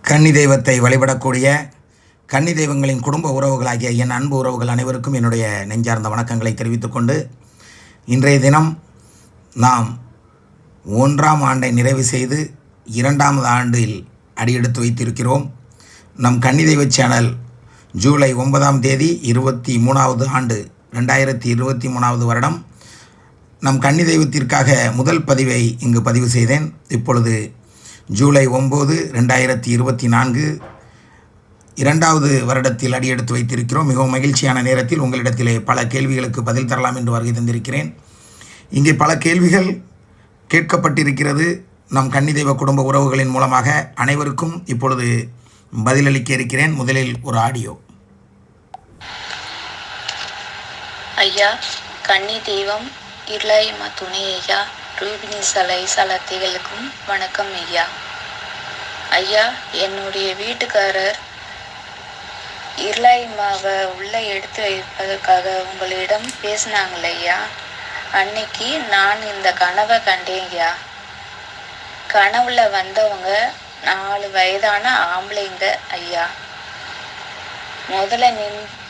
கன்னி தெய்வத்தை வழிபடக்கூடிய கன்னி தெய்வங்களின் குடும்ப உறவுகளாகிய என் அன்பு உறவுகள் அனைவருக்கும் என்னுடைய நெஞ்சார்ந்த வணக்கங்களை தெரிவித்துக்கொண்டு இன்றைய தினம் நாம் 1ஆம் ஆண்டை நிறைவு செய்து 2வது ஆண்டில் அடியெடுத்து வைத்திருக்கிறோம். நம் கன்னி தெய்வ சேனல் ஜூலை 9ஆம் தேதி 23வது ஆண்டு 2023வது வருடம் நம் கன்னி தெய்வத்திற்காக முதல் பதிவை இங்கு பதிவு செய்தேன். இப்பொழுது ஜூலை 9, 2024 2வது வருடத்தில் அடியெடுத்து வைத்திருக்கிறோம். மிகவும் மகிழ்ச்சியான நேரத்தில் உங்களிடத்திலே பல கேள்விகளுக்கு பதில் தரலாம் என்று வருகை தந்திருக்கிறேன். இங்கே பல கேள்விகள் கேட்கப்பட்டிருக்கிறது. நம் கன்னி தெய்வ குடும்ப உறவுகளின் மூலமாக அனைவருக்கும் இப்பொழுது பதிலளிக்க இருக்கிறேன். முதலில் ஒரு ஆடியோ. ஐயா, கன்னி தெய்வம் இருளாயம்மா துணை ஐயா, ரூபினி சலத்திகளுக்கும் வணக்கம் ஐயா. ஐயா, என்னுடைய வீட்டுக்காரர் இருளாயம்மாவை உள்ளே எடுத்து வைப்பதற்காக உங்களிடம் பேசினாங்களே ஐயா, அன்னைக்கு நான் இந்த கனவை கண்டேன் ஐயா. கனவுல வந்தவங்க 4 வயதான ஆம்பளைங்க ஐயா. முதல்ல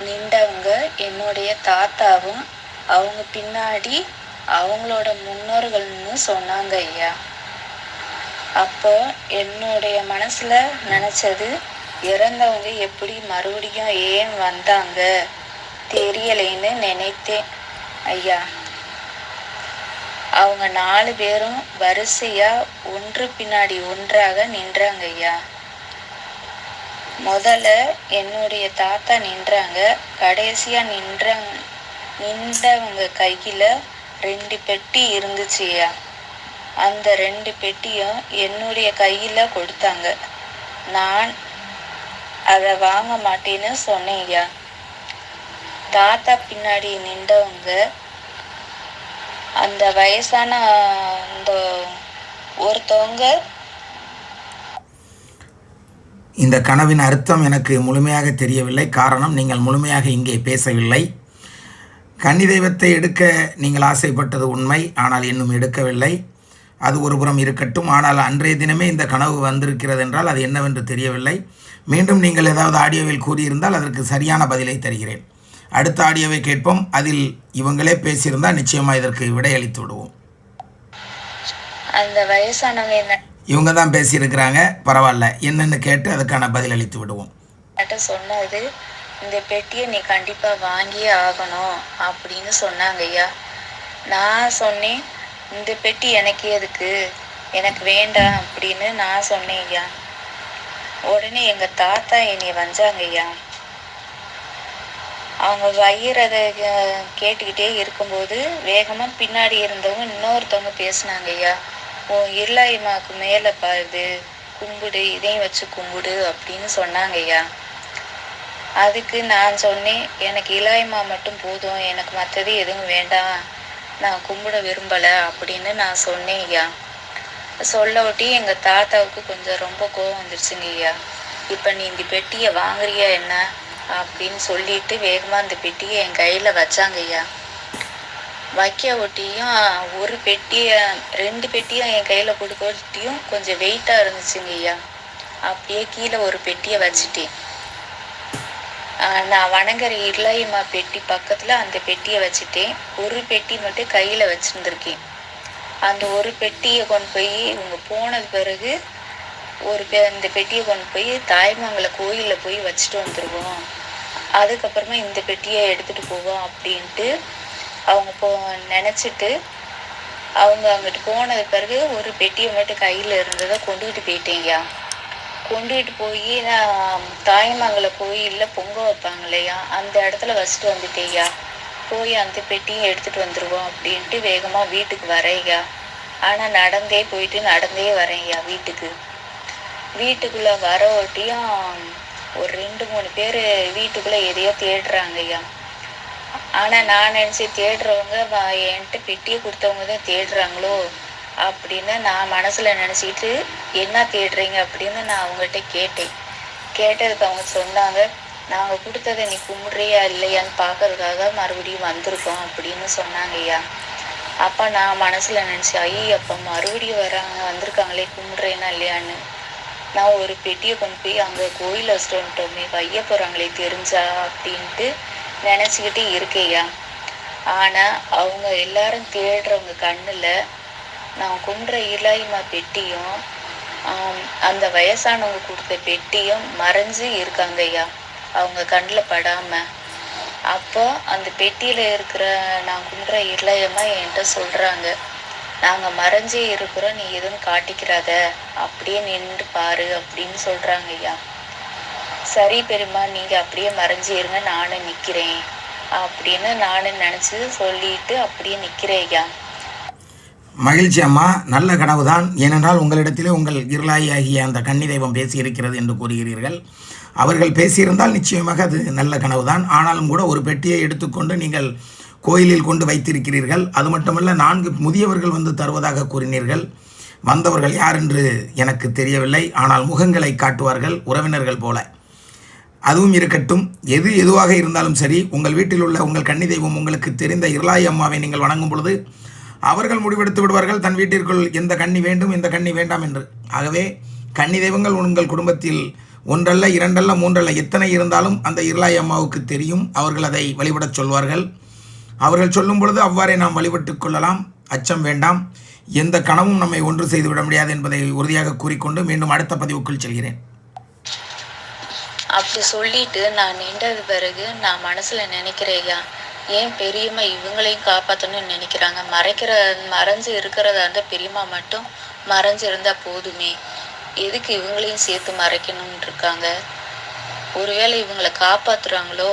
நின்றவங்க என்னுடைய தாத்தாவும் அவங்க பின்னாடி அவங்களோட முன்னோர்கள்னு சொன்னாங்க ஐயா. அப்போ என்னுடைய மனசுல நினைச்சது, இறந்தவங்க எப்படி மறுபடியும் ஏன் வந்தாங்க தெரியலைன்னு நினைத்தேன் ஐயா. அவங்க 4 பேரும் வரிசையா ஒன்று பின்னாடி ஒன்றாக நின்றாங்க ஐயா. முதல்ல என்னுடைய தாத்தா நின்றாங்க. கடைசியா நின்றவங்க கையில 2 பெட்டி இருந்துச்சு ஐயா. அந்த 2 பெட்டியும் என்னுடைய கையில கொடுத்தாங்க. நான் அதை வாங்க மாட்டேன்னு சொன்னேன் ஐயா. தாத்தா பின்னாடி நின்றவங்க அந்த வயசான அந்த ஒருத்தவங்க. இந்த கனவின் அர்த்தம் எனக்கு முழுமையாக தெரியவில்லை. காரணம், நீங்கள் முழுமையாக இங்கே பேசவில்லை. கன்னி தெய்வத்தை எடுக்க நீங்கள் ஆசைப்பட்டது உண்மை, ஆனால் இன்னும் எடுக்கவில்லை. அது ஒருபுறம் இருக்கட்டும். ஆனால் அன்றைய தினமே இந்த கனவு வந்திருக்கிறது என்றால் அது என்னவென்று தெரியவில்லை. மீண்டும் நீங்கள் ஏதாவது ஆடியோவில் கூறியிருந்தால் அதற்கு சரியான பதிலை தருகிறேன். அடுத்த ஆடியோவை கேட்போம். அதில் இவங்களே பேசியிருந்தால் நிச்சயமாக இதற்கு விடையளித்து விடுவோம். அந்த வயசானவங்க இவங்க தான் பேசியிருக்கிறாங்க, பரவாயில்ல, என்னென்னு கேட்டு அதுக்கான பதில் அளித்து விடுவோம். சொன்னது, இந்த பெட்டியை நீ கண்டிப்பா வாங்கியே ஆகணும் அப்படின்னு சொன்னாங்க ஐயா. நான் சொன்னேன், இந்த பெட்டி எனக்கு எதுக்கு, எனக்கு வேண்டாம் அப்படின்னு நான் சொன்னேன் ஐயா. உடனே எங்க தாத்தா என்னை வந்தாங்க ஐயா. அவங்க வயிறத கேட்டுக்கிட்டே இருக்கும்போது வேகமா பின்னாடி இருந்தவங்க இன்னொருத்தவங்க பேசினாங்க ஐயா. உன் இருளாயம்மாவுக்கு மேல பாருது, கும்பிடு, இதையும் வச்சு கும்பிடு அப்படின்னு சொன்னாங்க ஐயா. அதுக்கு நான் சொன்னேன், எனக்கு இலாயம்மா மட்டும் போதும், எனக்கு மற்றது எதுவும் வேண்டாம், நான் கும்பிட விரும்பலை அப்படின்னு நான் சொன்னேன் ஐயா. சொல்ல ஒட்டி எங்கள் தாத்தாவுக்கு கொஞ்சம் ரொம்ப கோபம் வந்துருச்சுங்க ஐயா. இப்போ நீ இந்த பெட்டியை வாங்குறியா என்ன அப்படின்னு சொல்லிட்டு வேகமாக அந்த பெட்டியை என் கையில் வச்சாங்க ஐயா. வைக்க ஒட்டியும் ஒரு பெட்டியை 2 பெட்டியும் என் கையில் கொடுக்க ஒட்டியும் கொஞ்சம் வெயிட்டாக இருந்துச்சுங்க ஐயா. அப்படியே கீழே ஒரு பெட்டியை வச்சுட்டேன். நான் வணங்குற இருளாயம்மா பெட்டி பக்கத்தில் அந்த பெட்டியை வச்சுட்டேன். ஒரு பெட்டி மட்டும் கையில் வச்சுருந்துருக்கேன். அந்த ஒரு பெட்டியை கொண்டு போய் இவங்க போனது பிறகு இந்த பெட்டியை கொண்டு போய் தாய்மங்கல கோயிலில் போய் வச்சுட்டு வந்துடுவோம், அதுக்கப்புறமா இந்த பெட்டியை எடுத்துகிட்டு போவோம் அப்படின்ட்டு அவங்க நினச்சிட்டு அவங்க அங்கிட்டு போனது பிறகு ஒரு பெட்டியை மட்டும் கையில் இருந்ததை கொண்டுகிட்டு போயிட்டேங்கய்யா. கொண்டுகிட்டு போய் நான் தாய்மங்கல கோயிலில் பொங்க வைப்பாங்க இல்லையா, அந்த இடத்துல வச்சுட்டு வந்துட்டேயா. போய் அந்த பெட்டியும் எடுத்துகிட்டு வந்துடுவோம் அப்படின்ட்டு வேகமாக வீட்டுக்கு வரேங்க. ஆனால் நடந்தே போயிட்டு நடந்தே வரேங்கய்யா வீட்டுக்கு. வீட்டுக்குள்ளே வர ஒட்டியும் ஒரு 2-3 பேர் வீட்டுக்குள்ளே எதையோ தேடுறாங்க ஐயா. ஆனால் நான் நினச்சி தேடுறவங்க என்கிட்ட பெட்டியை கொடுத்தவங்க தான் தேடுறாங்களோ அப்படின்னு நான் மனசில் நினச்சிக்கிட்டு, என்ன தேடுறீங்க அப்படின்னு நான் அவங்கள்ட்ட கேட்டேன். கேட்டதுக்கு அவங்க சொன்னாங்க, நாங்கள் கொடுத்ததை நீ கும்பிட்றியா இல்லையான்னு பார்க்கறதுக்காக மறுபடியும் வந்திருக்கோம் அப்படின்னு சொன்னாங்க ஐயா. அப்போ நான் மனசில் நினச்சேன், ஐயோ அப்போ மறுபடியும் வந்திருக்காங்களே, கும்பிட்றேன்னா இல்லையான்னு. நான் ஒரு பெட்டியை கொண்டு போய் அங்கே கோயில் வச்சுட்டு வந்துட்டோமே, வைய போகிறாங்களே தெரிஞ்சா அப்படின்ட்டு நினச்சிக்கிட்டே இருக்கேயா. ஆனால் அவங்க எல்லாரும் தேடுறவங்க கண்ணில் நான் குன்ற இலாய்மா பெட்டியும் அந்த வயசானவங்க கொடுத்த பெட்டியும் மறைஞ்சு இருக்காங்க ஐயா, அவங்க கண்ணில் படாமல். அப்போ அந்த பெட்டியில் இருக்கிற நான் குன்ற இளையம்மா என்கிட்ட சொல்கிறாங்க, நாங்கள் மறைஞ்சே இருக்கிறோம், நீ எதுவும் காட்டிக்கிறாத, அப்படியே நின்று பாரு அப்படின்னு சொல்கிறாங்க ஐயா. சரி பெரியம்மா, நீங்கள் அப்படியே மறைஞ்சு இருங்க, நானும் நிற்கிறேன் அப்படின்னு நானும் நினச்சி சொல்லிட்டு அப்படியே நிற்கிறேன் ஐயா. மகிழ்ச்சி அம்மா, நல்ல கனவுதான். ஏனென்றால் உங்களிடத்திலே உங்கள் இருளாய் ஆகிய அந்த கன்னி தெய்வம் பேசியிருக்கிறது என்று கூறுகிறீர்கள். அவர்கள் பேசியிருந்தால் நிச்சயமாக அது நல்ல கனவுதான். ஆனாலும் கூட ஒரு பெட்டியை எடுத்துக்கொண்டு நீங்கள் கோயிலில் கொண்டு வைத்திருக்கிறீர்கள். அது மட்டுமல்ல, 4 முதியவர்கள் வந்து தருவதாக கூறினீர்கள். வந்தவர்கள் யார் என்று எனக்கு தெரியவில்லை. ஆனால் முகங்களை காட்டுவார்கள், உறவினர்கள் போல. அதுவும் இருக்கட்டும். எதுவாக இருந்தாலும் சரி, உங்கள் வீட்டில் உள்ள உங்கள் கன்னி தெய்வம் உங்களுக்கு தெரிந்த இருளாய் அம்மாவை நீங்கள் வணங்கும் பொழுது அவர்கள் முடிவெடுத்து விடுவார்கள் தன் வீட்டிற்குள் எந்த கன்னி வேண்டும், எந்த கன்னி வேண்டாம் என்று. ஆகவே கன்னி தெய்வங்கள் உங்கள் குடும்பத்தில் 1 அல்ல 2 அல்ல 3 அல்ல எத்தனை இருந்தாலும் அந்த இருளாய் அம்மாவுக்கு தெரியும். அவர்கள் அதை வழிபடச் சொல்வார்கள். அவர்கள் சொல்லும் பொழுது அவ்வாறே நாம் வழிபட்டு கொள்ளலாம். அச்சம் வேண்டாம். எந்த கனவும் நம்மை ஒன்று செய்துவிட முடியாது என்பதை உறுதியாக கூறிக்கொண்டு மீண்டும் அடுத்த பதிவுக்குள் செல்கிறேன். அப்படி சொல்லிட்டு நான் நின்றது பிறகு நான் மனசுல நினைக்கிறேயா, ஏன் பெரியம்மா இவங்களையும் காப்பாற்றணும்னு நினைக்கிறாங்க? மறைஞ்சு இருக்கிறதா இருந்தால் பெரியம்மா மட்டும் மறைஞ்சு இருந்தா போதுமே, எதுக்கு இவங்களையும் சேர்த்து மறைக்கணும்னு இருக்காங்க? ஒருவேளை இவங்களை காப்பாத்துறாங்களோ?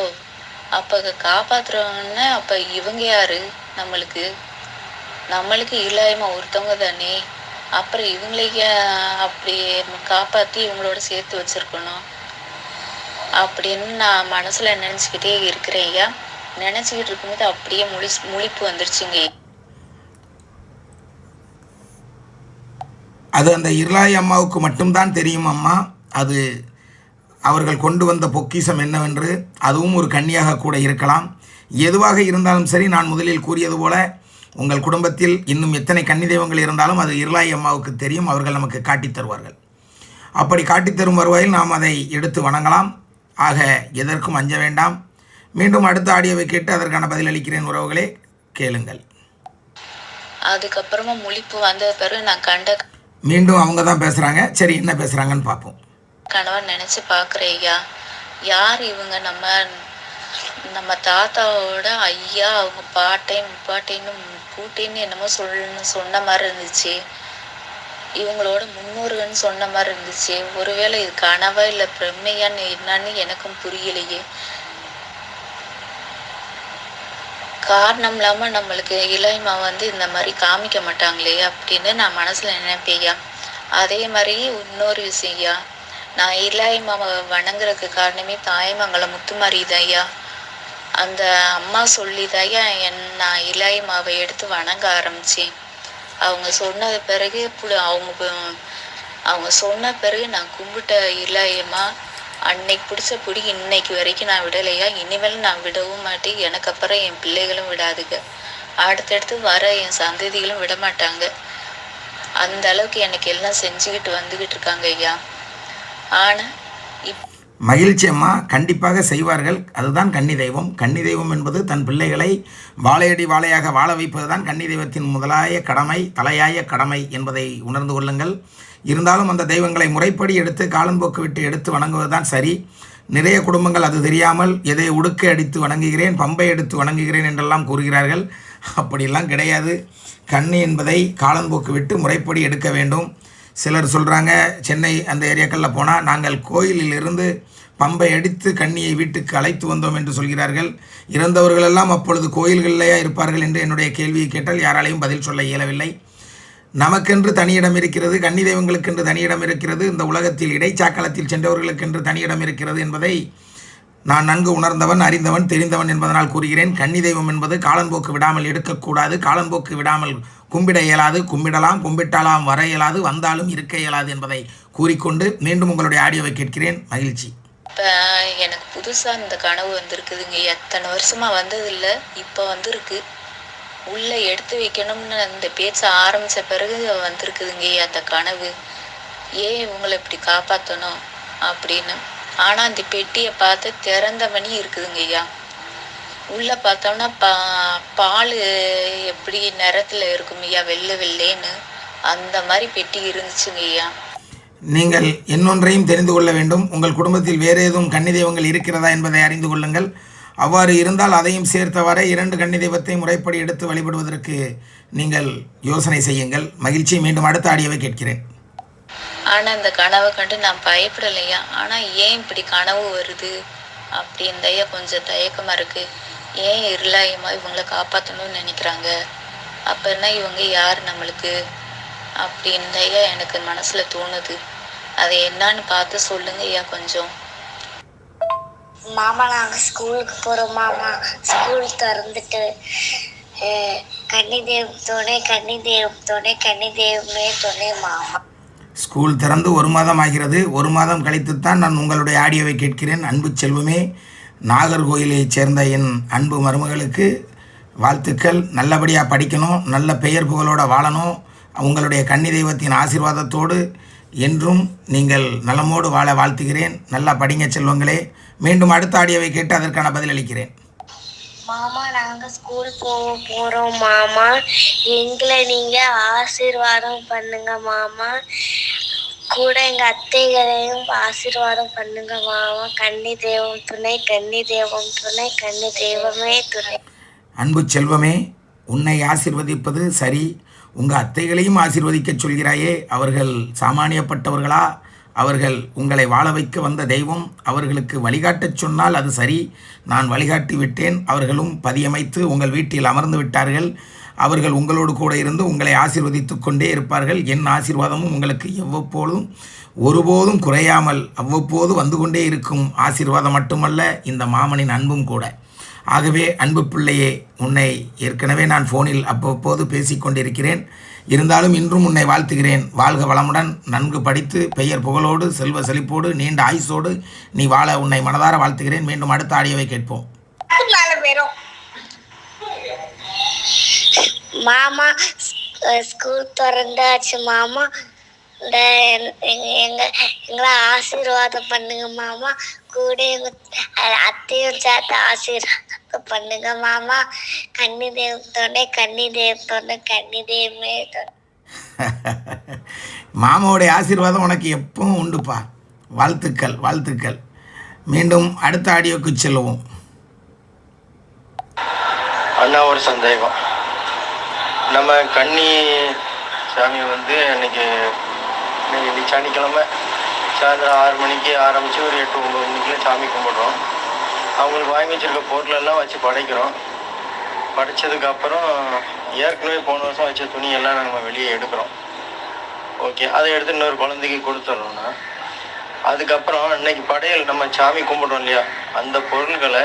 அப்போ காப்பாத்துறாங்கன்னா அப்போ இவங்க யாரு? நம்மளுக்கு இல்லாயமா ஒருத்தவங்க தானே. அப்புறம் இவங்களையே அப்படி காப்பாற்றி இவங்களோட சேர்த்து வச்சிருக்கணும் அப்படின்னு நான் மனசுல நினச்சிக்கிட்டே இருக்கிறேன் ஐயா. நினச்சிக்கிட்டு இருக்கும்போது அப்படியே முழிப்பு வந்துருச்சுங்க. அது அந்த இருளாய் அம்மாவுக்கு மட்டும்தான் தெரியும் அம்மா. அது அவர்கள் கொண்டு வந்த பொக்கிஷம் என்னவென்று. அதுவும் ஒரு கன்னியாக கூட இருக்கலாம். எதுவாக இருந்தாலும் சரி, நான் முதலில் கூறியது போல உங்கள் குடும்பத்தில் இன்னும் எத்தனை கன்னி தெய்வங்கள் இருந்தாலும் அது இருளாய் அம்மாவுக்கு தெரியும். அவர்கள் நமக்கு காட்டித் தருவார்கள். அப்படி காட்டித்தரும் வருவாயில் நாம் அதை எடுத்து வணங்கலாம். ஆக எதற்கும் அஞ்ச வேண்டாம். மீண்டும் அடுத்த ஆடியோவை கேட்டு அதற்கான பதில் அளிக்கிறேன். உறவுகளே, கேளுங்கள். அதுக்கப்புறமா முழிப்பு வந்த பிறகு நான் மீண்டும் அவங்க தான் பேசுகிறாங்க. சரி, என்ன பேசுகிறாங்கன்னு பார்ப்போம். கனவா நினச்சி பார்க்குறேன் ஐயா. யார் இவங்க? நம்ம தாத்தாவோட ஐயா, அவங்க பாட்டைன்னு பூட்டின்னு என்னமோ சொன்ன மாதிரி இருந்துச்சு. இவங்களோட முன்னோர்கள்னு சொன்ன மாதிரி இருந்துச்சு. ஒருவேளை இது கனவா இல்லை பிரம்மையான்னு என்னன்னு எனக்கும் புரியலையே. காரணம் இல்லாமல் நம்மளுக்கு இளையமா இந்த மாதிரி காமிக்க மாட்டாங்களே அப்படின்னு நான் மனசில் நினைப்பேயா. அதே மாதிரி இன்னொரு விஷயம்யா, நான் இளையமாவை வணங்குறதுக்கு காரணமே தாயமங்கலம் முத்துமாரிதாய்யா. அந்த அம்மா சொல்லிதாய்யா நான் இளையமாவை எடுத்து வணங்க ஆரம்பித்தேன். அவங்க சொன்னது பிறகு அவங்க சொன்ன பிறகு நான் கும்பிட்ட இளையமா அன்னைக்கு பிடிச்ச பிடி இன்னைக்கு வரைக்கும் நான் விடலையா. இனிமேல் நான் விடவும் மாட்டேன். எனக்கு அப்புறம் என் பிள்ளைகளும் விடாதுங்க. அடுத்தடுத்து வர என் சந்ததிகளும் விட மாட்டாங்க. அந்த அளவுக்கு எனக்கு எல்லாம் செஞ்சுக்கிட்டு வந்துக்கிட்டு இருக்காங்க ஐயா. ஆனால் மகிழ்ச்சி அம்மா, கண்டிப்பாக செய்வார்கள். அதுதான் கன்னி தெய்வம். கன்னி தெய்வம் என்பது தன் பிள்ளைகளை வாழையடி வாழையாக வாழ வைப்பது தான் கன்னி தெய்வத்தின் முதலாய கடமை, தலையாய கடமை என்பதை உணர்ந்து கொள்ளுங்கள். இருந்தாலும் அந்த தெய்வங்களை முறைப்படி எடுத்து காலம்போக்கு விட்டு எடுத்து வணங்குவது தான் சரி. நிறைய குடும்பங்கள் அது தெரியாமல் எதை உடுக்கை அடித்து வணங்குகிறேன், பம்பை எடுத்து வணங்குகிறேன் என்றெல்லாம் கூறுகிறார்கள். அப்படியெல்லாம் கிடையாது. கன்னி என்பதை காலம்போக்கு விட்டு முறைப்படி எடுக்க வேண்டும். சிலர் சொல்கிறாங்க, சென்னை அந்த ஏரியாக்களில் போனால் நாங்கள் கோயிலில் இருந்து பம்பை அடித்து கன்னியை வீட்டுக்கு அழைத்து வந்தோம் என்று சொல்கிறார்கள். இறந்தவர்களெல்லாம் அப்பொழுது கோயில்களிலேயே இருப்பார்கள் என்று என்னுடைய கேள்வியை கேட்டால் யாராலையும் பதில் சொல்ல இயலவில்லை. நமக்கென்று தனியிடம் இருக்கிறது, கன்னி தெய்வங்களுக்கென்று தனியிடம் இருக்கிறது, இந்த உலகத்தில் இடைச்சாக்களத்தில் சென்றவர்களுக்கென்று தனியிடம் இருக்கிறது என்பதை நான் நன்கு உணர்ந்தவன், அறிந்தவன், தெரிந்தவன் என்பதனால் கூறுகிறேன். கன்னி தெய்வம் என்பது காலன்போக்கு விடாமல் எடுக்கக்கூடாது. காலன்போக்கு விடாமல் கும்பிட இயலாது. கும்பிடலாம், கும்பிட்டாலாம் வர இயலாது, வந்தாலும் இருக்க இயலாது என்பதை கூறிக்கொண்டு மீண்டும் உங்களுடைய ஆடியோவை கேட்கிறேன். மகிழ்ச்சி. இப்போ எனக்கு புதுசாக இந்த கனவு வந்திருக்குதுங்க. எத்தனை வருஷமாக வந்ததில்லை, இப்போ வந்திருக்கு. உள்ளே எடுத்து வைக்கணும்னு அந்த பேச்ச ஆரம்பித்த பிறகு வந்திருக்குதுங்க அந்த கனவு. ஏன் இவங்களை இப்படி காப்பாற்றணும் அப்படின்னு. ஆனால் அந்த பெட்டியை பார்த்து திறந்த மணி இருக்குதுங்க ஐயா. உள்ளே பார்த்தோம்னா பால் எப்படி நிறத்தில் இருக்கும் ஐயா, வெள்ளை வெள்ளேன்னு அந்த மாதிரி பெட்டி இருந்துச்சுங்க ஐயா. நீங்கள் இன்னொன்றையும் தெரிந்து கொள்ள வேண்டும். உங்கள் குடும்பத்தில் வேறு ஏதும் கன்னி தெய்வங்கள் இருக்கிறதா என்பதை அறிந்து கொள்ளுங்கள். அவ்வாறு இருந்தால் அதையும் சேர்த்தவரை 2 கன்னி தெய்வத்தை முறைப்படி எடுத்து வழிபடுவதற்கு நீங்கள் யோசனை செய்யுங்கள். மகிழ்ச்சி. மீண்டும் அடுத்த ஆடியோவை கேட்கிறேன். ஆனால் இந்த கனவை கண்டு நான் பயப்படலையா. ஆனால் ஏன் இப்படி கனவு வருது அப்படின்தையா கொஞ்சம் தயக்கமாக இருக்குது. ஏன் இருளாயமா இவங்களை காப்பாற்றணும்னு நினைக்கிறாங்க, அப்போன்னா இவங்க யார் நம்மளுக்கு அப்படின்தையா எனக்கு மனசில் தோணுது. அதை என்னன்னு பார்த்து சொல்லுங்க ஐயா கொஞ்சம். மாமா நாங்கள் ஸ்கூலுக்கு போகிறோம் மாமா. ஸ்கூல் திறந்துட்டு கன்னிதேவம் துணை கன்னிதேவமே துணை மாமா. ஸ்கூல் திறந்து 1 மாதம் ஆகிறது. 1 மாதம் கழித்துத்தான் நான் உங்களுடைய ஆடியோவை கேட்கிறேன். அன்பு செல்வமே, நாகர்கோயிலைச் சேர்ந்த என் அன்பு மருமகளுக்கு வாழ்த்துக்கள். நல்லபடியாக படிக்கணும், நல்ல பெயர் புகழோடு வாழணும். உங்களுடைய கன்னி தெய்வத்தின் ஆசீர்வாதத்தோடு என்றும் நீங்கள் நலமோடு வாழ வாழ்த்துகிறேன். நல்லா படிங்க செல்வங்களே. மீண்டும் அடுத்த ஆடியோவை கேட்டு அதற்கான பதிலளிக்கிறேன். மாமா நாங்கள் ஸ்கூல் போகிறோம் மாமா. எங்களை நீங்கள் ஆசீர்வாதம் பண்ணுங்க மாமா. கூட எங்கள் அத்தைகளையும் ஆசீர்வாதம் பண்ணுங்க மாமா. கன்னி தெய்வம் துணை கன்னி தெய்வமே துணை. அன்பு செல்வமே, உன்னை ஆசீர்வதிப்பது சரி. உங்கள் அத்தைகளையும் ஆசீர்வதிக்க சொல்கிறாயே, அவர்கள் சாமானியப்பட்டவர்களா? அவர்கள் உங்களை வாழ வைக்க வந்த தெய்வம். அவர்களுக்கு வழிகாட்டச் சொன்னால் அது சரி. நான் வழிகாட்டி விட்டேன். அவர்களும் பதியமைத்து உங்கள் வீட்டில் அமர்ந்து விட்டார்கள். அவர்கள் உங்களோடு கூட இருந்து உங்களை ஆசீர்வதித்து கொண்டே இருப்பார்கள். என் ஆசீர்வாதமும் உங்களுக்கு எவ்வப்போதும் ஒருபோதும் குறையாமல் அவ்வப்போது வந்து கொண்டே இருக்கும் ஆசீர்வாதம் மட்டுமல்ல, இந்த மாமனின் அன்பும் கூட. ஆகவே அன்பு பிள்ளையே, உன்னை ஏற்கனவே நான் ஃபோனில் அவ்வப்போது பேசிக்கொண்டிருக்கிறேன். இருந்தாலும் இன்றும் உன்னை வாழ்த்துகிறேன். வாழ்க வளமுடன், நன்கு படித்து பெயர் புகழோடு செல்வ செழிப்போடு நீண்ட ஆயுசோடு நீ வாழ உன்னை மனதார வாழ்த்துகிறேன். மீண்டும் அடுத்த ஆடியோவை கேட்போம். மாமா ஸ்கூல் திறந்தாச்சு மாமா. எங்களை ஆசீர்வாதம் பண்ணுங்க மாமா. கூட அத்தையும் சேர்த்து ஆசீர்வாதம் பண்ணுங்க மாமா. கன்னி தெய்வத்தோட கன்னி தெய்வமே. மாமாவுடைய ஆசீர்வாதம் உனக்கு எப்பவும் உண்டுப்பா. வாழ்த்துக்கள் வாழ்த்துக்கள். மீண்டும் அடுத்த ஆடியோக்கு செல்வோம். அண்ணா, ஒரு சந்தேகம். நம்ம கன்னி சாமி இன்னைக்கு சனிக்கிழமை சாயந்தரம் 6 மணிக்கு ஆரம்பித்து ஒரு 8-9 மணிக்குள்ள சாமி கும்பிட்றோம். அவங்களுக்கு வாங்கி வச்சுருக்க பொருளெல்லாம் வச்சு படைக்கிறோம். படைச்சதுக்கப்புறம் ஏற்கனவே போன வருஷம் வச்ச துணியெல்லாம் நம்ம வெளியே எடுக்கிறோம். ஓகே, அதை எடுத்து இன்னொரு குழந்தைக்கு கொடுத்துட்றோன்னா, அதுக்கப்புறம் இன்னைக்கு படையல் நம்ம சாமி கும்பிட்றோம் இல்லையா, அந்த பொருள்களை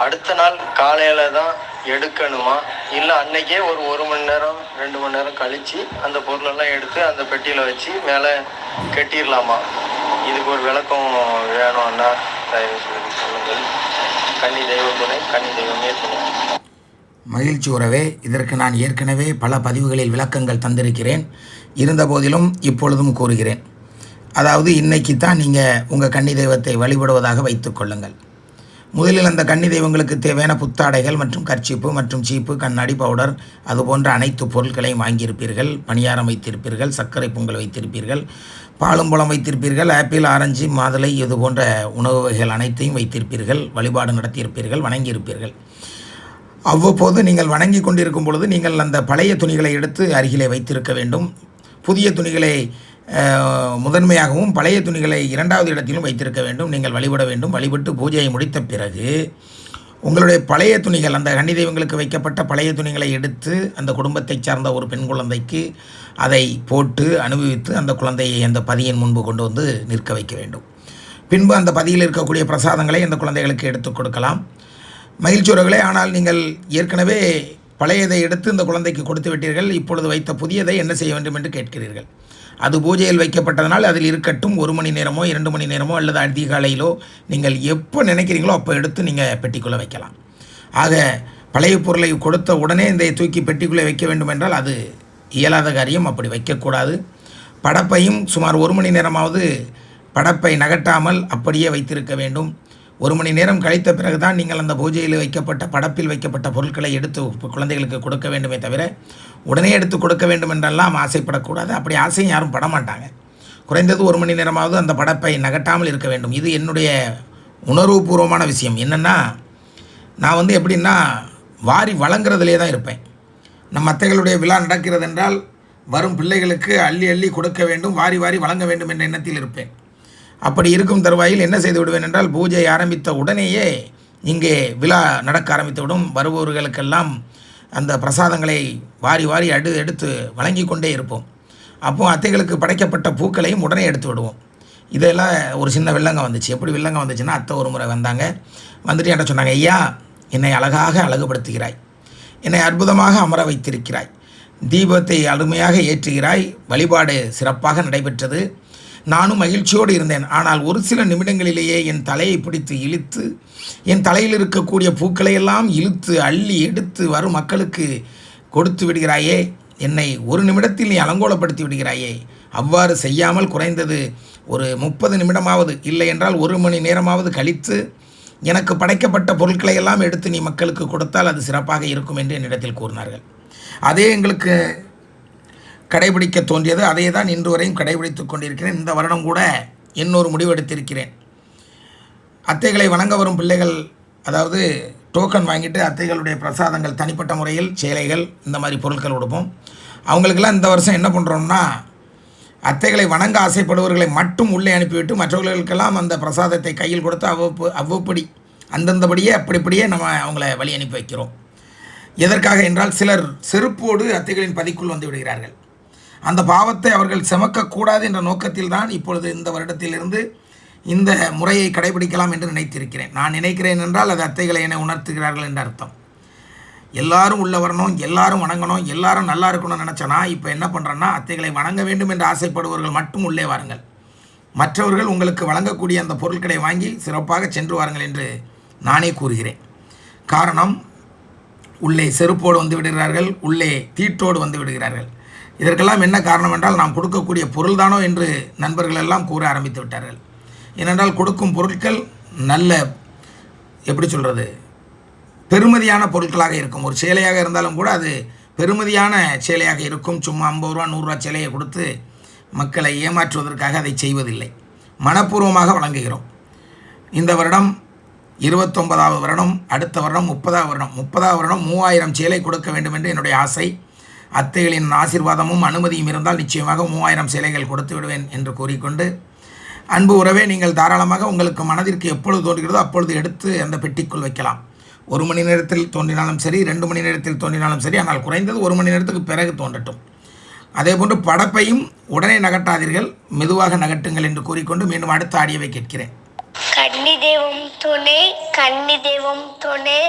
அடுத்த நாள் காலையில் தான் எடுக்கணுமா, இல்லை அன்னைக்கே ஒரு 1 மணி நேரம் 2 மணி நேரம் கழித்து அந்த பொருளெல்லாம் எடுத்து அந்த பெட்டியில் வச்சு மேலே கட்டிடலாமா? இதுக்கு ஒரு விளக்கம் வேணும் அண்ணா, தயவு செய்து சொல்லுங்கள். கன்னி தெய்வம் துணை கன்னி தெய்வமே துணை. மகிழ்ச்சி உறவே, இதற்கு நான் ஏற்கனவே பல பதிவுகளில் விளக்கங்கள் தந்திருக்கிறேன். இருந்த போதிலும் இப்பொழுதும் கூறுகிறேன். அதாவது இன்னைக்கு தான் நீங்கள் உங்கள் கன்னி தெய்வத்தை வழிபடுவதாக வைத்துக்கொள்ளுங்கள். முதலில் அந்த கன்னி தெய்வங்களுக்கு தேவையான புத்தாடைகள் மற்றும் கர்ச்சீப்பு மற்றும் சீப்பு, கண்ணாடி, பவுடர், அதுபோன்ற அனைத்து பொருட்களையும் வாங்கியிருப்பீர்கள். பணியாரம் வைத்திருப்பீர்கள், சர்க்கரை பொங்கல் வைத்திருப்பீர்கள், பாலும் பழம் வைத்திருப்பீர்கள், ஆப்பிள், ஆரஞ்சு, மாதுளை, இது போன்ற உணவு வகைகள் அனைத்தையும் வைத்திருப்பீர்கள். வழிபாடு நடத்தியிருப்பீர்கள், வணங்கியிருப்பீர்கள். அவ்வப்போது நீங்கள் வணங்கி கொண்டிருக்கும் பொழுது நீங்கள் அந்த பழைய துணிகளை எடுத்து அருகிலே வைத்திருக்க வேண்டும். புதிய துணிகளை முதன்மையாகவும் பழைய துணிகளை 2வது இடத்திலும் வைத்திருக்க வேண்டும். நீங்கள் வழிபட வேண்டும். வழிபட்டு பூஜையை முடித்த பிறகு உங்களுடைய பழைய துணிகள், அந்த கன்னி தெய்வங்களுக்கு வைக்கப்பட்ட பழைய துணிகளை எடுத்து அந்த குடும்பத்தை சார்ந்த ஒரு பெண் குழந்தைக்கு அதை போட்டு அனுபவித்து அந்த குழந்தையை அந்த பதியின் முன்பு கொண்டு வந்து நிற்க வைக்க வேண்டும். பின்பு அந்த பதியில் இருக்கக்கூடிய பிரசாதங்களை அந்த குழந்தைகளுக்கு எடுத்து கொடுக்கலாம். மகிழ்ச்சியுறவுகளே, ஆனால் நீங்கள் ஏற்கனவே பழையதை எடுத்து இந்த குழந்தைக்கு கொடுத்து விட்டீர்கள். இப்பொழுது வைத்த புதியதை என்ன செய்ய வேண்டும் என்று கேட்கிறீர்கள். அது பூஜையில் வைக்கப்பட்டதனால் அதில் இருக்கட்டும். 1 மணி நேரமோ 2 மணி நேரமோ அல்லது அதிகாலையிலோ நீங்கள் எப்போ நினைக்கிறீங்களோ அப்போ எடுத்து நீங்கள் பெட்டிக்குள்ளே வைக்கலாம். ஆக பழைய பொருளை கொடுத்த உடனே இந்த தூக்கி பெட்டிக்குள்ளே வைக்க வேண்டும் என்றால் அது இயலாத காரியம். அப்படி வைக்கக்கூடாது. படப்பையும் சுமார் 1 மணி நேரமாவது படப்பை நகட்டாமல் அப்படியே வைத்திருக்க வேண்டும். 1 மணி நேரம் கழித்த பிறகுதான் நீங்கள் அந்த பூஜையில் வைக்கப்பட்ட படப்பில் வைக்கப்பட்ட பொருட்களை எடுத்து குழந்தைகளுக்கு கொடுக்க வேண்டுமே தவிர உடனே எடுத்து கொடுக்க வேண்டும் என்றெல்லாம் ஆசைப்படக்கூடாது. அப்படி ஆசையும் யாரும் படமாட்டாங்க. குறைந்தது 1 மணி நேரமாவது அந்த படப்பை நகட்டாமல் இருக்க வேண்டும். இது என்னுடைய உணர்வுபூர்வமான விஷயம். என்னென்னா, நான் எப்படின்னா வாரி வழங்குறதுலே தான் இருப்பேன். நம் அத்தைகளுடைய விழா நடக்கிறது என்றால் வரும் பிள்ளைகளுக்கு அள்ளி அள்ளி கொடுக்க வேண்டும், வாரி வாரி வழங்க வேண்டும் என்ற எண்ணத்தில் இருப்பேன். அப்படி இருக்கும் தருவாயில் என்ன செய்து விடுவேன் என்றால், பூஜை ஆரம்பித்த உடனேயே இங்கே விழா நடக்க ஆரம்பித்துவிடும். வருபவர்களுக்கெல்லாம் அந்த பிரசாதங்களை வாரி வாரி எடுத்து வழங்கி கொண்டே இருப்போம். அப்போது அத்தைகளுக்கு படைக்கப்பட்ட பூக்களையும் உடனே எடுத்து விடுவோம். இதெல்லாம் ஒரு சின்ன வில்லங்க வந்துச்சு. எப்படி வில்லங்க வந்துச்சுன்னா, அத்தை ஒரு முறை வந்தாங்க. வந்துட்டு என்கிட்ட சொன்னாங்க, ஐயா, என்னை அழகாக அழகுபடுத்துகிறாய், என்னை அற்புதமாக அமர வைத்திருக்கிறாய், தீபத்தை அருமையாக ஏற்றுகிறாய், வழிபாடு சிறப்பாக நடைபெற்றது, நானும் மகிழ்ச்சியோடு இருந்தேன். ஆனால் ஒரு சில நிமிடங்களிலேயே என் தலையை பிடித்து இழுத்து என் தலையில் இருக்கக்கூடிய பூக்களையெல்லாம் இழுத்து அள்ளி எடுத்து வரும் மக்களுக்கு கொடுத்து விடுகிறாயே, என்னை ஒரு நிமிடத்தில் நீ அலங்கோலப்படுத்தி விடுகிறாயே. அவ்வாறு செய்யாமல் குறைந்தது ஒரு 30 நிமிடமாவது, இல்லை என்றால் 1 மணி நேரமாவது கழித்து எனக்கு படைக்கப்பட்ட பொருட்களை எல்லாம் எடுத்து நீ மக்களுக்கு கொடுத்தால் அது சிறப்பாக இருக்கும் என்று என்னிடத்தில் கூறினார்கள். அதே எங்களுக்கு கடைபிடிக்க தோன்றியது. அதை தான் இன்று வரையும் கடைபிடித்து கொண்டிருக்கிறேன். இந்த வருடம் கூட இன்னொரு முடிவு எடுத்திருக்கிறேன். அத்தைகளை வணங்க வரும் பிள்ளைகள், அதாவது டோக்கன் வாங்கிட்டு அத்தைகளுடைய பிரசாதங்கள் தனிப்பட்ட முறையில் சேலைகள் இந்த மாதிரி பொருட்கள் கொடுப்போம். அவங்களுக்கெல்லாம் இந்த வருஷம் என்ன பண்ணுறோம்னா, அத்தைகளை வணங்க ஆசைப்படுபவர்களை மட்டும் உள்ளே அனுப்பிவிட்டு மற்றவர்களுக்கெல்லாம் அந்த பிரசாதத்தை கையில் கொடுத்து அவ்வப்படி அந்தந்தபடியே அப்படிப்படியே நம்ம அவங்கள வழி அனுப்பி வைக்கிறோம். எதற்காக என்றால், சிலர் செருப்போடு அத்தைகளின் பதிக்குள் வந்து விடுகிறார்கள். அந்த பாவத்தை அவர்கள் சுமக்கக்கூடாது என்ற நோக்கத்தில் தான் இப்பொழுது இந்த வருடத்திலிருந்து இந்த முறையை கடைபிடிக்கலாம் என்று நினைத்திருக்கிறேன். நான் நினைக்கிறேன் என்றால் அது அத்தைகளை என்னை உணர்த்துகிறார்கள் என்ற அர்த்தம். எல்லாரும் உள்ளே வரணும், எல்லாரும் வணங்கணும், எல்லாரும் நல்லா இருக்கணும்னு நினச்சேன்னா இப்போ என்ன பண்ணுறேன்னா, அத்தைகளை வணங்க வேண்டும் என்று ஆசைப்படுபவர்கள் மட்டும் உள்ளே வாருங்கள், மற்றவர்கள் உங்களுக்கு வழங்கக்கூடிய அந்த பொருட்களை வாங்கி சிறப்பாக சென்று வாருங்கள் என்று நானே கூறுகிறேன். காரணம், உள்ளே செருப்போடு வந்து விடுகிறார்கள், உள்ளே தீட்டோடு வந்து விடுகிறார்கள். இதற்கெல்லாம் என்ன காரணம் என்றால், நாம் கொடுக்கக்கூடிய பொருள்தானோ என்று நண்பர்கள் எல்லாம் கூற ஆரம்பித்து விட்டார்கள். ஏனென்றால் கொடுக்கும் பொருட்கள் நல்ல, எப்படி சொல்கிறது, பெருமதியான பொருட்களாக இருக்கும். ஒரு சேலையாக இருந்தாலும் கூட அது பெருமதியான சேலையாக இருக்கும். சும்மா 50 ரூபா 100 ரூபா சேலையை கொடுத்து மக்களை ஏமாற்றுவதற்காக அதை செய்வதில்லை, மனப்பூர்வமாக வழங்குகிறோம். இந்த வருடம் 29வது வருடம், அடுத்த வருடம் 30வது வருடம். 30வது வருடம் 3000 சேலை கொடுக்க வேண்டும் என்று என்னுடைய ஆசை. அத்தைகளின் ஆசீர்வாதமும் அனுமதியும் இருந்தால் நிச்சயமாக 3000 சேலைகள் கொடுத்து விடுவேன் என்று கூறிக்கொண்டு, அன்பு உறவே, நீங்கள் தாராளமாக உங்களுக்கு மனதிற்கு எப்பொழுது தோன்றுகிறதோ அப்பொழுது எடுத்து அந்த பெட்டிக்குள் வைக்கலாம். 1 மணி நேரத்தில் தோன்றினாலும் சரி, 2 மணி நேரத்தில் தோன்றினாலும் சரி, ஆனால் குறைந்தது 1 மணி நேரத்துக்கு பிறகு தோன்றட்டும். அதேபோன்று படப்பையும் உடனே நகட்டாதீர்கள், மெதுவாக நகட்டுங்கள் என்று கூறிக்கொண்டு மீண்டும் அடுத்த ஆடியோவை கேட்கிறேன். கன்னி தெய்வம் துணை, கன்னி தெய்வம் துணை,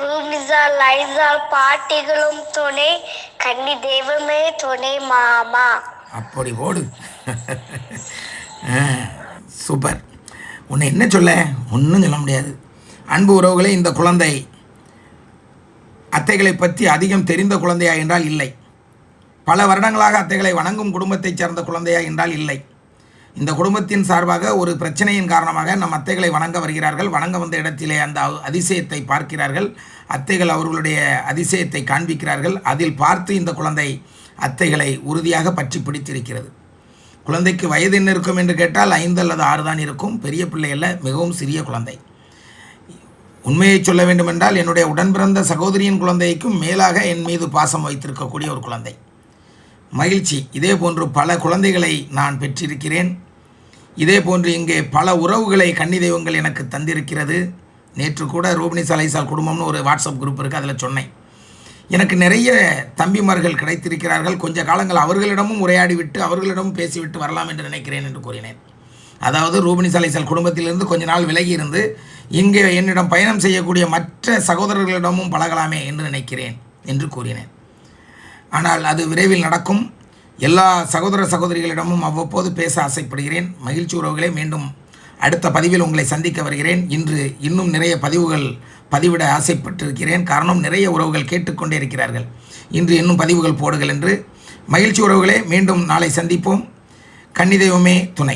ரூமிசா லைசா பாட்டிகளும் துணை, கன்னி தெய்வமே துணை மாமா. அப்படி ஓடு. சூப்பர். உன்னை என்ன சொல்ல, ஒன்றும் சொல்ல முடியாது. அன்பு உறவுகளே, இந்த குழந்தை அத்தைகளை பற்றி அதிகம் தெரிந்த குழந்தையா என்றால் இல்லை. பல வருடங்களாக அத்தைகளை வணங்கும் குடும்பத்தைச் சேர்ந்த குழந்தையா என்றால் இல்லை. இந்த குடும்பத்தின் சார்பாக ஒரு பிரச்சனையின் காரணமாக நம் அத்தைகளை வணங்க வருகிறார்கள். வணங்க வந்த இடத்திலே அந்த அதிசயத்தை பார்க்கிறார்கள். அத்தைகள் அவர்களுடைய அதிசயத்தை காண்பிக்கிறார்கள். அதில் பார்த்து இந்த குழந்தை அத்தைகளை உறுதியாக பற்றி பிடித்திருக்கிறது. குழந்தைக்கு வயது என்ன இருக்கும் என்று கேட்டால் 5 அல்லது 6 தான் இருக்கும். பெரிய பிள்ளை அல்ல, மிகவும் சிறிய குழந்தை. உண்மையை சொல்ல வேண்டுமென்றால் என்னுடைய உடன் பிறந்த சகோதரியின் குழந்தைக்கும் மேலாக என் மீது பாசம் வைத்திருக்கக்கூடிய ஒரு குழந்தை. மகிழ்ச்சி. இதே போன்று பல குழந்தைகளை நான் பெற்றிருக்கிறேன். இதே போன்று இங்கே பல உறவுகளை கன்னி தெய்வங்கள் எனக்கு தந்திருக்கிறது. நேற்று கூட ரோபினி சலைசால் குடும்பம்னு ஒரு வாட்ஸ்அப் குரூப் இருக்குது, அதில் சொன்னேன். எனக்கு நிறைய தம்பிமார்கள் கிடைத்திருக்கிறார்கள். கொஞ்ச காலங்கள் அவர்களிடமும் உரையாடிவிட்டு அவர்களிடமும் பேசிவிட்டு வரலாம் என்று நினைக்கிறேன் என்று கூறினேன். அதாவது ரூபினி சலைசால் குடும்பத்திலிருந்து கொஞ்ச நாள் விலகி இருந்து இங்கே என்னிடம் பயணம் செய்யக்கூடிய மற்ற சகோதரர்களிடமும் பழகலாமே என்று நினைக்கிறேன் என்று கூறினேன். ஆனால் அது விரைவில் நடக்கும். எல்லா சகோதர சகோதரிகளிடமும் அவ்வப்போது பேச ஆசைப்படுகிறேன். மகிழ்ச்சி உறவுகளே, மீண்டும் அடுத்த பதிவில் உங்களை சந்திக்க வருகிறேன். இன்று இன்னும் நிறைய பதிவுகள் பதிவிட ஆசைப்பட்டிருக்கிறேன். காரணம், நிறைய உறவுகள் கேட்டுக்கொண்டே இருக்கிறார்கள், இன்று இன்னும் பதிவுகள் போடுங்கள் என்று. மகிழ்ச்சி உறவுகளே, மீண்டும் நாளை சந்திப்போம். கன்னி தெய்வமே துணை.